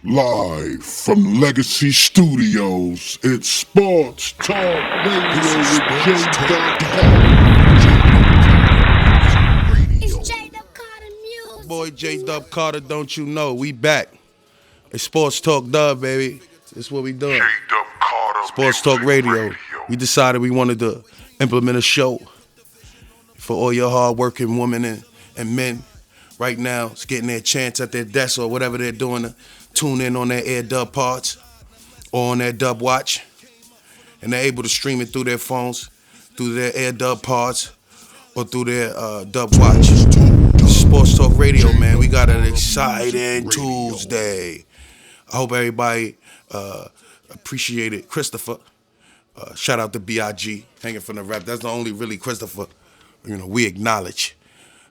Live from Legacy Studios, it's Sports Talk Radio with It's JDUB Carter Music. Boy JDUB Carter, don't you know? We back. It's Sports Talk Dub, baby. That's what we doing. JDUB Carter Sports Talk Radio. We decided we wanted to implement a show for all your hard-working women and men right now. It's getting their chance at their desk or whatever they're doing to tune in on their Air Dub pods or on their Dub Watch. And they're able to stream it through their phones, through their Air Dub pods, or through their Dub Watch. Sports Talk Radio, man. We got an exciting Tuesday. I hope everybody appreciated Christopher. Shout out to B.I.G. hanging from the rap. That's the only really Christopher, we acknowledge.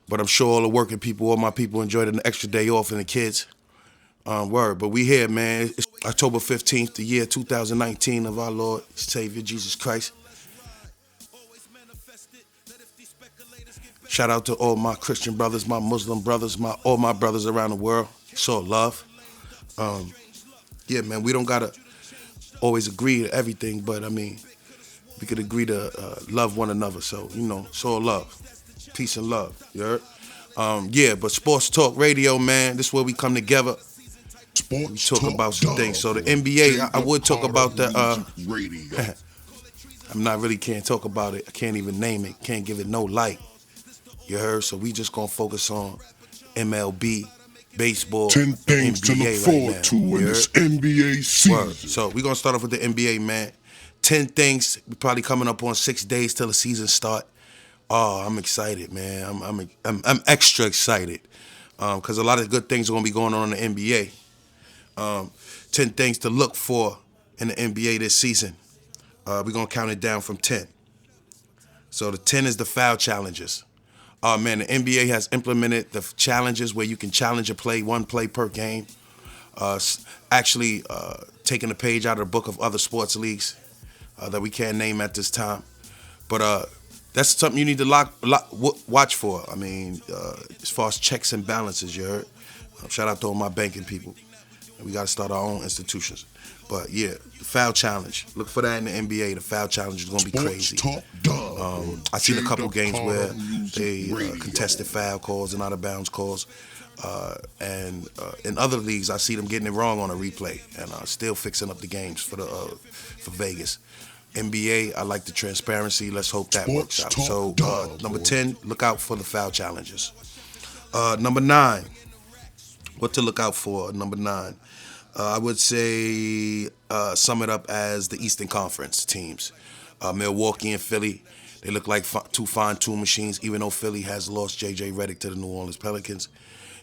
But I'm sure all the working people, all my people enjoyed an extra day off and the kids. Word. But we here, man. It's October 15th, the year 2019 of our Lord, Savior, Jesus Christ. Shout out to all my Christian brothers, my Muslim brothers, all my brothers around the world. It's all love. Yeah, man, we don't gotta always agree to everything, but I mean, we could agree to love one another. So, it's all love. Peace and love. You heard? Yeah, but Sports Talk Radio, man, this is where we come together. We talk about some things. So the NBA, I would talk about the I'm not really can't talk about it. I can't even name it. Can't give it no light. You heard? So we just gonna focus on MLB, baseball, 10 things NBA to look forward to in this NBA season. Word. So we're gonna start off with the NBA, man. 10 things. We probably coming up on 6 days till the season start. Oh, I'm excited, man. I'm extra excited because a lot of good things are gonna be going on in the NBA. 10 things to look for in the NBA this season. We're gonna count it down from 10. So the 10 is the foul challenges. Man, the NBA has implemented the challenges where you can challenge a play, one play per game. Actually, taking a page out of the book of other sports leagues that we can't name at this time. But that's something you need to watch for. I mean, as far as checks and balances, you heard? Shout out to all my banking people. We got to start our own institutions. But yeah, the foul challenge. Look for that in the NBA. The foul challenge is going to be crazy. I seen a couple games where they contested foul calls and out of bounds calls. And in other leagues, I see them getting it wrong on a replay and still fixing up the games for Vegas. NBA, I like the transparency. Let's hope that works out. So number 10, look out for the foul challenges. Number 9, what to look out for? Number 9. I would say sum it up as the Eastern Conference teams. Milwaukee and Philly, they look like two fine-tuned machines, even though Philly has lost J.J. Redick to the New Orleans Pelicans.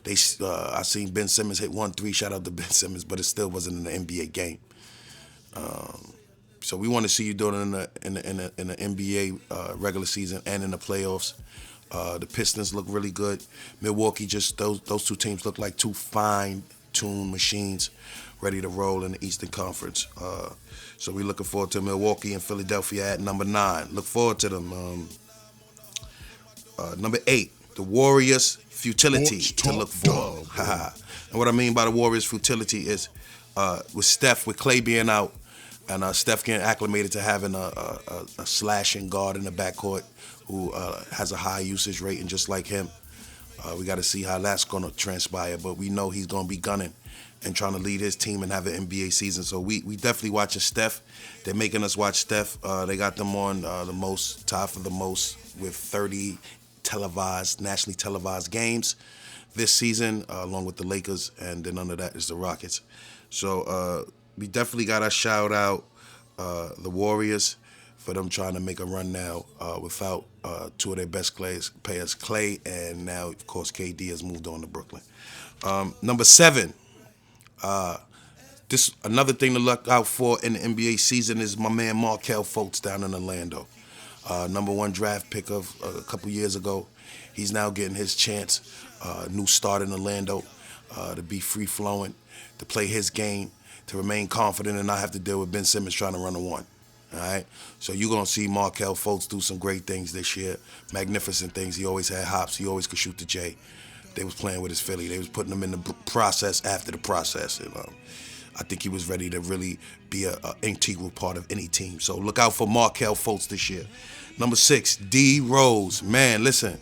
I seen Ben Simmons hit 1-3, shout out to Ben Simmons, but it still wasn't in the NBA game. So we want to see you doing it in the NBA regular season and in the playoffs. The Pistons look really good. Milwaukee, just those two teams look like two fine-tuned machines ready to roll in the Eastern Conference. So we're looking forward to Milwaukee and Philadelphia at number 9. Look forward to them. Number 8, the Warriors' futility to look for. And what I mean by the Warriors' futility is with Clay being out and Steph getting acclimated to having a slashing guard in the backcourt who has a high usage rate, and just like him. We got to see how that's going to transpire, but we know he's going to be gunning and trying to lead his team and have an NBA season. So we definitely watching Steph. They're making us watch Steph. They got them on tied for the most with 30 nationally televised games this season, along with the Lakers, and then under that is the Rockets. So we definitely got to shout out the Warriors for them trying to make a run now without two of their best players, Clay, and now, of course, KD has moved on to Brooklyn. Number 7, this another thing to look out for in the NBA season is my man Markelle Fultz down in Orlando. Number 1 draft pick of a couple years ago. He's now getting his chance, new start in Orlando, to be free-flowing, to play his game, to remain confident and not have to deal with Ben Simmons trying to run a 1. All right, so you're going to see Markelle Fultz do some great things this year, magnificent things. He always had hops. He always could shoot the J. they was playing with his Philly. They was putting him in the process after the process. And I think he was ready to really be an integral part of any team. So look out for Markelle Fultz this year. Number 6, D Rose. Man, listen,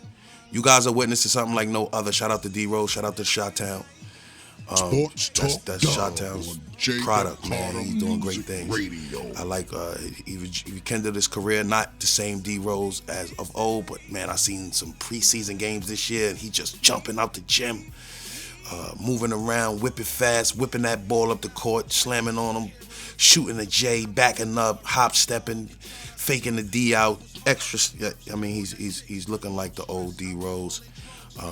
you guys are witnessing something like no other. Shout out to D Rose. Shout out to Chi-Town. Sports Talk That's Chi-Town's product, man. He's doing great things. Radio. I like he rekindled his career, not the same D Rose as of old, but man, I seen some preseason games this year, and he just jumping out the gym, moving around, whipping fast, whipping that ball up the court, slamming on him, shooting a J, backing up, hop stepping, faking the D out, extra. I mean, he's looking like the old D Rose,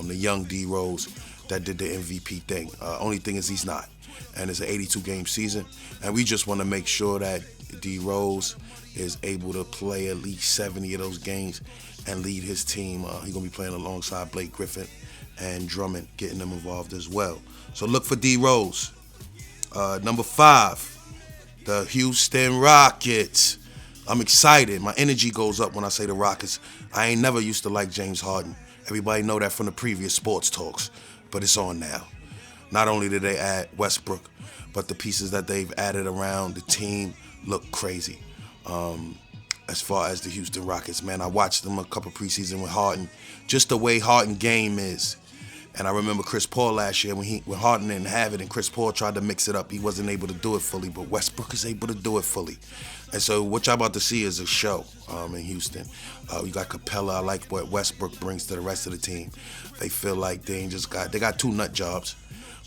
the young D Rose that did the MVP thing. Only thing is he's not. And it's an 82-game season. And we just want to make sure that D Rose is able to play at least 70 of those games and lead his team. He's going to be playing alongside Blake Griffin and Drummond, getting them involved as well. So look for D Rose. Number 5, the Houston Rockets. I'm excited. My energy goes up when I say the Rockets. I ain't never used to like James Harden. Everybody know that from the previous sports talks. But it's on now. Not only did they add Westbrook, but the pieces that they've added around the team look crazy. As far as the Houston Rockets, man, I watched them a couple preseason with Harden. Just the way Harden game is. And I remember Chris Paul last year when Harden didn't have it and Chris Paul tried to mix it up. He wasn't able to do it fully, but Westbrook is able to do it fully. And so what y'all about to see is a show in Houston. You got Capella. I like what Westbrook brings to the rest of the team. They feel like they got 2 nut jobs,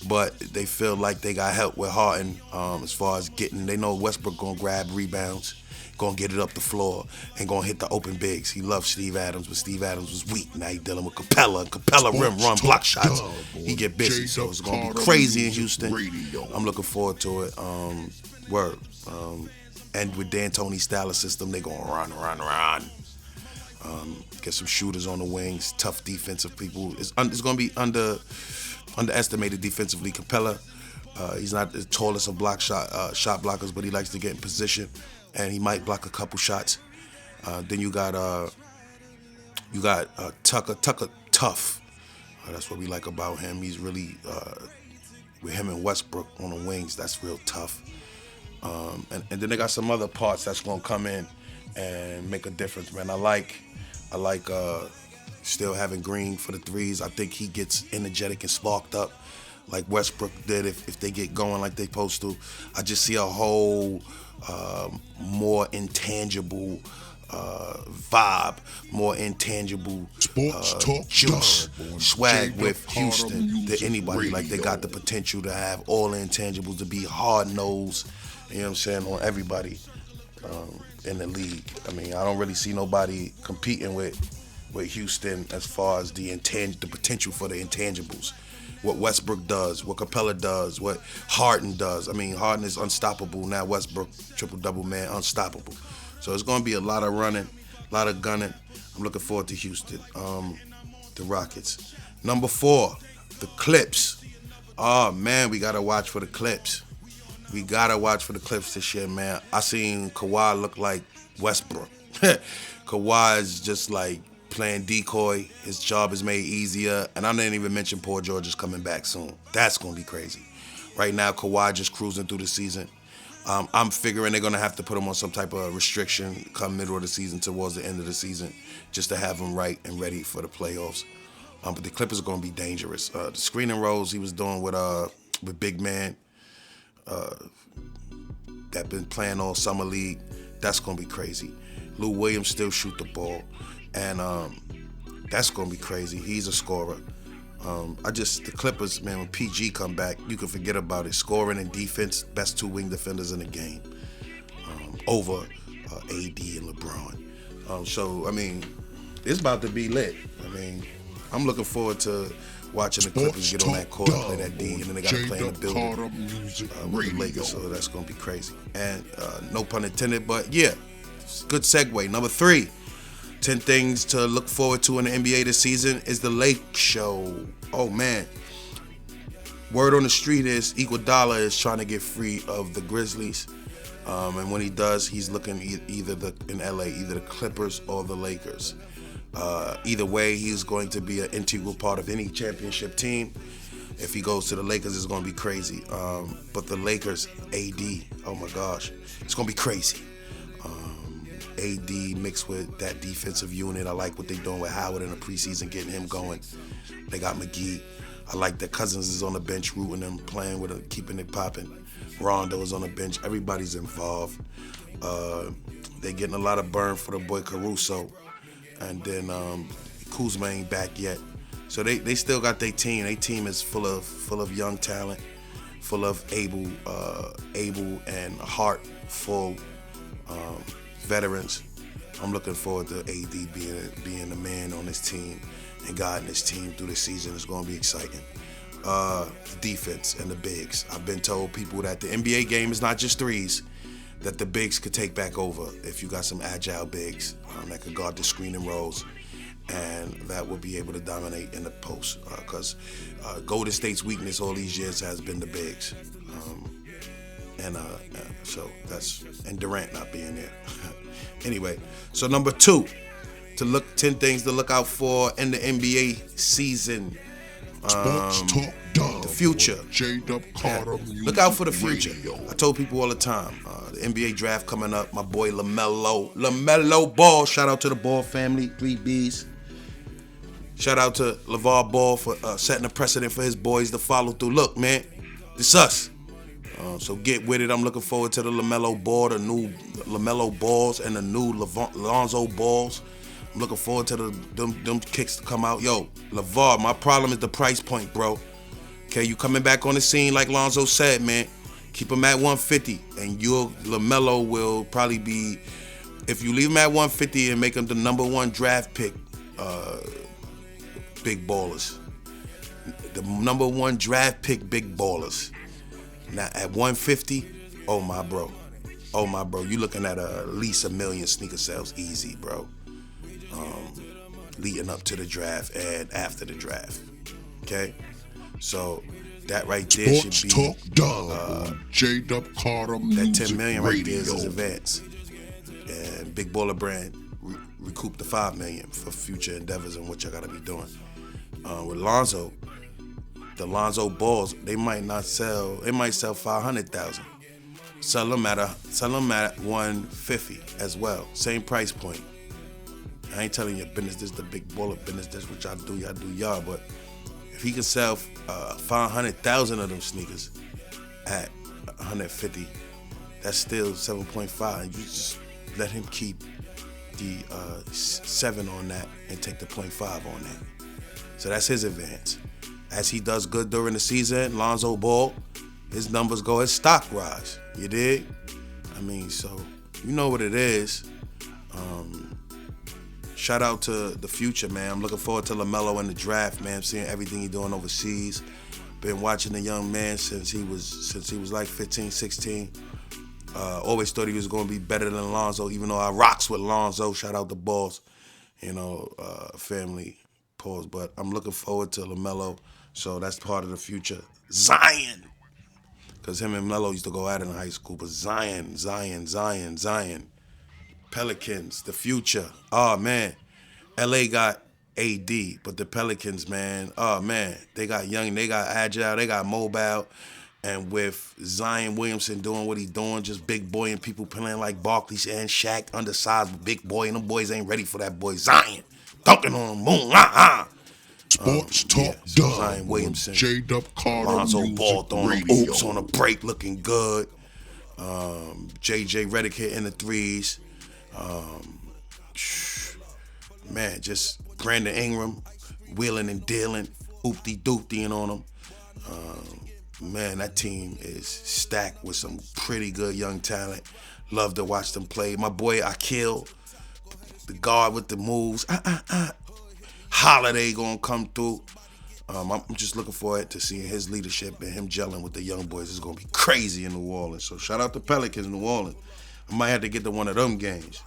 but they feel like they got help with Harden as far as they know Westbrook gonna grab rebounds, gonna get it up the floor, and gonna hit the open bigs. He loves Steve Adams, but Steve Adams was weak. Now he dealing with Capella. Capella rim run block shots. He get busy, so it's gonna be crazy in Houston. I'm looking forward to it. Word. And with D'Antoni's style of system, they gonna run. Get some shooters on the wings, tough defensive people. It's gonna be underestimated defensively. Capella, he's not the tallest of shot blockers, but he likes to get in position, and he might block a couple shots. Then you got Tucker tough. That's what we like about him. He's really with him and Westbrook on the wings. That's real tough. And then they got some other parts that's gonna come in and make a difference, man. I like still having Green for the threes. I think he gets energetic and sparked up like Westbrook did if they get going like they supposed to. I just see a whole more intangible vibe, more intangible juice, swag with Houston than anybody. Like they got the potential to have all the intangibles, to be hard-nosed, you know what I'm saying, on everybody in the league. I mean, I don't really see nobody competing with Houston as far as the potential for the intangibles. What Westbrook does, what Capella does, what Harden does. I mean, Harden is unstoppable. Now Westbrook, triple-double man, unstoppable. So it's going to be a lot of running, a lot of gunning. I'm looking forward to Houston, the Rockets. Number 4, the Clips. Oh, man, we got to watch for the Clips. We got to watch for the Clips this year, man. I seen Kawhi look like Westbrook. Kawhi is just like playing decoy. His job is made easier. And I didn't even mention Paul George is coming back soon. That's going to be crazy. Right now, Kawhi just cruising through the season. I'm figuring they're going to have to put him on some type of restriction come middle of the season towards the end of the season just to have him right and ready for the playoffs. But the Clippers are going to be dangerous. The screen and rolls he was doing with big man that been playing all summer league, that's going to be crazy. Lou Williams still shoot the ball, and that's going to be crazy. He's a scorer. The Clippers, man, when PG come back, you can forget about it. Scoring and defense, best 2 wing defenders in the game, over AD and LeBron. So, I mean, it's about to be lit. I mean, I'm looking forward to watching the Clippers get on that court and play that D, and then they got to play in the building with the Lakers, so that's going to be crazy. And no pun intended, but yeah, good segue. Number 3. 10 things to look forward to in the NBA this season is the Lake Show. Oh, man. Word on the street is Iguodala is trying to get free of the Grizzlies. And when he does, he's looking either in LA, either the Clippers or the Lakers. Either way, he's going to be an integral part of any championship team. If he goes to the Lakers, it's going to be crazy. But the Lakers, AD, oh my gosh, it's going to be crazy. AD mixed with that defensive unit. I like what they're doing with Howard in the preseason, getting him going. They got McGee. I like that Cousins is on the bench, rooting them, playing with them, keeping it popping. Rondo is on the bench. Everybody's involved. They're getting a lot of burn for the boy Caruso. And then Kuzma ain't back yet. So they still got their team. Their team is full of young talent, full of able and heartful veterans. I'm looking forward to AD being the man on this team and guiding this team through the season. It's going to be exciting. Defense and the bigs. I've been told people that the NBA game is not just threes, that the bigs could take back over if you got some agile bigs that could guard the screen and rolls, and that will be able to dominate in the post. Because Golden State's weakness all these years has been the bigs. So that's, and Durant not being there. Anyway, so number 2, 10 things to look out for in the NBA season. Sports Talk Dub. The future. JDUB Carter. Look out for the future. Radio. I told people all the time, the NBA draft coming up. My boy LaMelo Ball. Shout out to the Ball family, 3 Bs. Shout out to LAVAR Ball for setting a precedent for his boys to follow through. Look, man, this us. So get with it. I'm looking forward to the LaMelo Ball, the new LaMelo Balls, and the new LONZO Balls. I'm looking forward to them kicks to come out. Yo, LAVAR, my problem is the price point, bro. Okay, you coming back on the scene like Lonzo said, man. Keep him at 150, and your LaMelo will probably be, if you leave him at 150 and make him the number 1 draft pick, big ballers. The number 1 draft pick, big ballers. Now at 150, oh my bro, you looking at least 1 million sneaker sales easy, bro. Leading up to the draft and after the draft. Okay, so that right there should be Talk Dub. JDUB Carter. That 10 million right there Radio. is advance, and Big Baller Brand recoup the 5 million for future endeavors and what y'all gotta be doing. With Lonzo, the Lonzo balls, they might sell 500,000. Sell them at 150 as well. Same price point. I ain't telling you business, this is the big baller business, this what y'all do y'all. But if he can sell 500,000 of them sneakers at 150, that's still 7.5. And you just let him keep the 7 on that and take the 0.5 on that. So that's his advance. As he does good during the season, Lonzo Ball, his numbers go, his stock rise. You dig? I mean, so you know what it is. Shout out to the future, man. I'm looking forward to LaMelo in the draft, man. I'm seeing everything he's doing overseas. Been watching the young man since he was like 15, 16. Always thought he was going to be better than Lonzo, even though I rocks with Lonzo. Shout out the Balls, family, pause. But I'm looking forward to LaMelo, so that's part of the future. Zion, because him and Melo used to go at it in high school. But Zion. Pelicans, the future. Oh, man. LA got AD, but the Pelicans, man, oh, man, they got young, they got agile, they got mobile. And with Zion Williamson doing what he's doing, just big boy and people playing like Barkley and Shaq, undersized, but big boy, and them boys ain't ready for that boy. Zion, dunking on the moon, Sports Talk Dub. Zion Williamson. JDUB Carter. Lonzo Ball throwing Radio. oops on a break, looking good. JJ Redick hitting the threes. Man, just Brandon Ingram wheeling and dealing, oopty-dooptying on them. Man, that team is stacked with some pretty good young talent. Love to watch them play. My boy Akil, the guard with the moves. Holiday gonna come through. I'm just looking forward to seeing his leadership and him gelling with the young boys. It's gonna be crazy in New Orleans. So shout out to Pelicans in New Orleans. I might have to get to one of them games.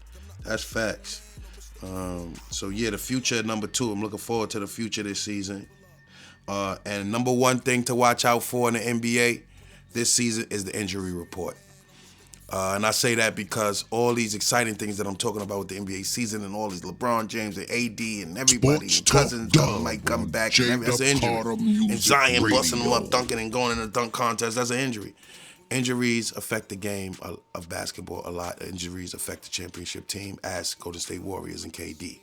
That's facts. So yeah, the future at number 2. I'm looking forward to the future this season. And number 1 thing to watch out for in the NBA this season is the injury report. And I say that because all these exciting things that I'm talking about with the NBA season and all these LeBron James and AD and everybody Sports and Talk Cousins Dub might come on back. And that's an injury. JDUB And Music Zion busting them Radio. up, dunking and going in a dunk contest, that's an injury. Injuries affect the game of basketball a lot. Injuries affect the championship team as Golden State Warriors and KD.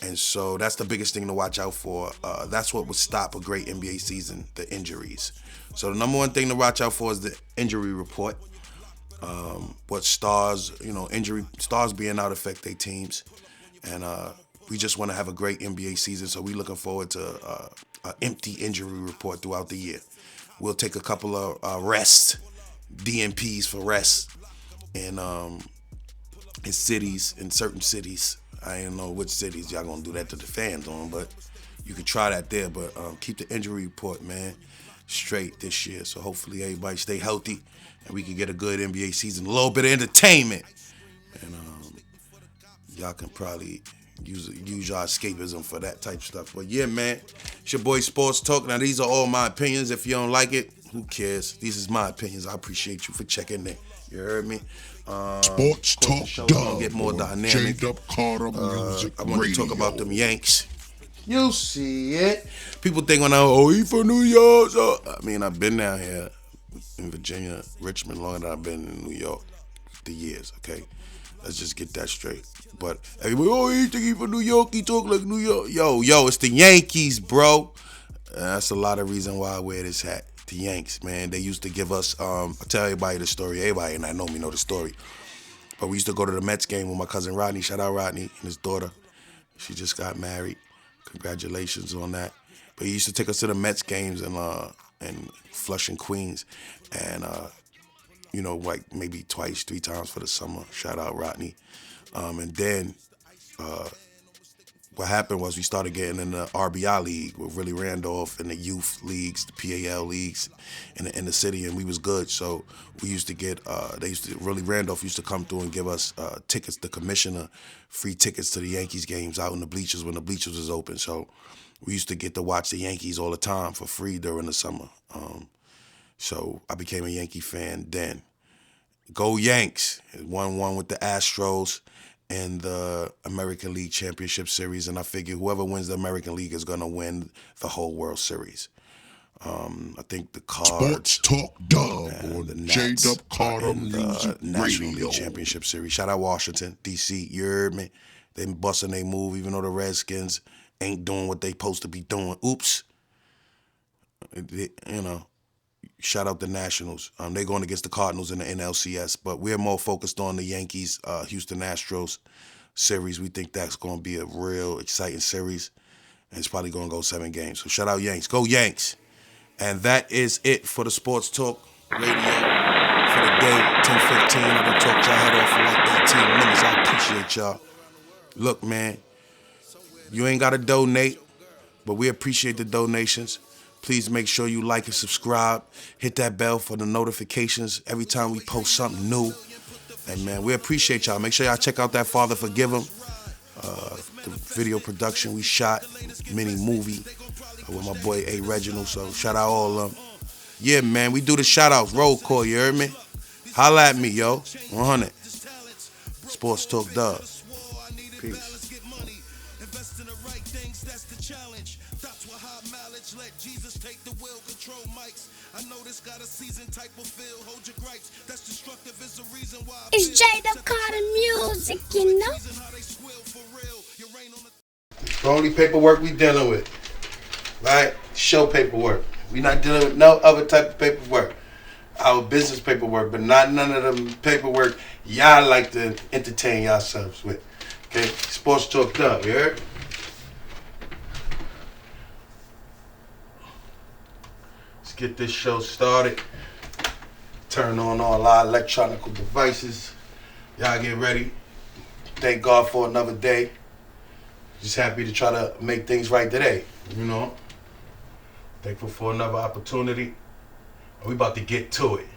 And so that's the biggest thing to watch out for. That's what would stop a great NBA season, the injuries. So the number one thing to watch out for is the injury report. What stars, stars being out affect their teams. And we just want to have a great NBA season, so we're looking forward to an empty injury report throughout the year. We'll take a couple of rest, DNPs for rest, in cities, in certain cities. I don't know which cities y'all gonna do that to the fans on, but you could try that there. But keep the injury report, man, straight this year. So hopefully everybody stay healthy and we can get a good NBA season, a little bit of entertainment, and y'all can probably use your escapism for that type of stuff. But yeah, man, it's your boy Sports Talk. Now these are all my opinions. If you don't like it, who cares? These is my opinions. I appreciate you for checking in. You heard me? Sports Talk Dub get more on dynamic. JDUB Music I want to Radio. talk about them Yanks. You see it. People think when he from New York. So I mean, I've been down here in Virginia, Richmond, longer than I've been in New York. The years, okay? Let's just get that straight. But everybody, he think he from New York. He talk like New York. Yo, it's the Yankees, bro. That's a lot of reason why I wear this hat. The Yanks, man. They used to give us, I tell everybody the story. Everybody and I know me know the story. But we used to go to the Mets game with my cousin Rodney. Shout out Rodney and his daughter. She just got married. Congratulations on that. But he used to take us to the Mets games in Flushing, Queens. And, like maybe twice, 3 times for the summer. Shout out Rodney. And then what happened was we started getting in the RBI league with Willie Randolph and the youth leagues, the PAL leagues in the city, and we was good. So we used to get, Willie Randolph used to come through and give us tickets, the commissioner, free tickets to the Yankees games out in the bleachers when the bleachers was open. So we used to get to watch the Yankees all the time for free during the summer. So I became a Yankee fan then. Go Yanks. 1-1 with the Astros in the American League Championship Series, and I figure whoever wins the American League is going to win the whole World Series. I think the Cards, Sports Talk Dub and on the Nats JDUB in the Music National Radio. League Championship Series. Shout out Washington, D.C., you heard me? They busting they move, even though the Redskins ain't doing what they supposed to be doing. Oops. Shout out the Nationals. They're going against the Cardinals in the NLCS, but we're more focused on the Yankees, Houston Astros series. We think that's going to be a real exciting series, and it's probably going to go 7 games. So shout out Yanks. Go Yanks. And that is it for the Sports Talk Radio for the day, 10:15. I done talked y'all head off for like 18 minutes. I appreciate y'all. Look, man, you ain't got to donate, but we appreciate the donations. Please make sure you like and subscribe. Hit that bell for the notifications every time we post something new. And, man, we appreciate y'all. Make sure y'all check out that Father Forgive Him, the video production we shot, mini movie with my boy A. Reginald. So shout out all of them. Yeah, man, we do the shout-outs. Roll call, you heard me? Holla at me, yo. 100. Sports Talk Dub. Peace. Let Jesus take the wheel, control mics. I know this got a season type of feel. Hold your gripes. That's destructive is the reason why. It's JDUB Music, you know. It's the only paperwork we dealing with. Right? Show paperwork. We not dealing with no other type of paperwork. Our business paperwork, but not none of the paperwork y'all like to entertain yourselves with. Okay? Sports Talk Up, you heard? Get this show started. Turn on all our electronic devices. Y'all get ready. Thank God for another day. Just happy to try to make things right today. Thankful for another opportunity. We about to get to it.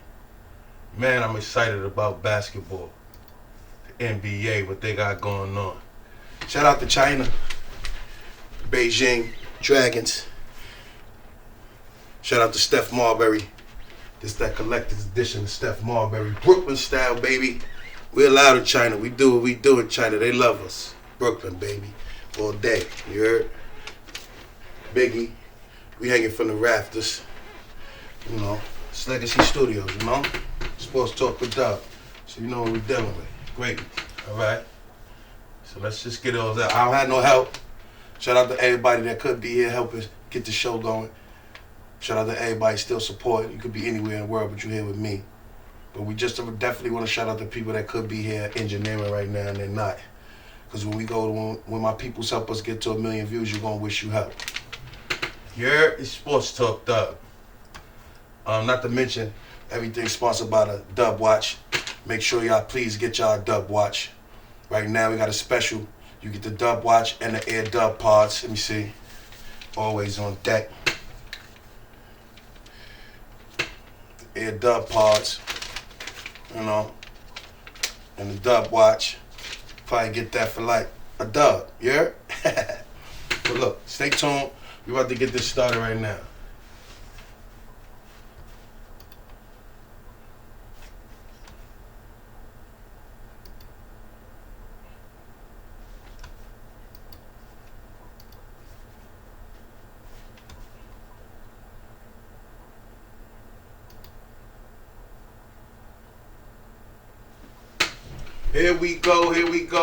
Man, I'm excited about basketball. The NBA, what they got going on. Shout out to China. Beijing Dragons. Shout out to Steph Marbury, This that collector's edition of Steph Marbury. Brooklyn style, baby. We're allowed in China. We do what we do in China. They love us. Brooklyn, baby. All day. You heard? Biggie. We hanging from the rafters. You know. It's Legacy Studios, you know? Sports Talk with Dub. So you know what we're dealing with. Great. Alright? So let's just get all that. I don't have no help. Shout out to everybody that could be here helping get the show going. Shout out to everybody still supporting. You could be anywhere in the world, but you're here with me. But we just definitely want to shout out to people that could be here engineering right now and they're not. Because when we go, when my peoples help us get to 1 million views, you're going to wish you help. Here is Sports Talk Dub. Not to mention, everything sponsored by the Dub Watch. Make sure y'all please get y'all Dub Watch. Right now we got a special. You get the Dub Watch and the Air Dub Pods. Let me see. Always on deck. The Air Dub Pods. You know. And the Dub Watch. Probably get that for like a dub. You heard? But look, stay tuned. We about to get this started right now. Here we go, here we go.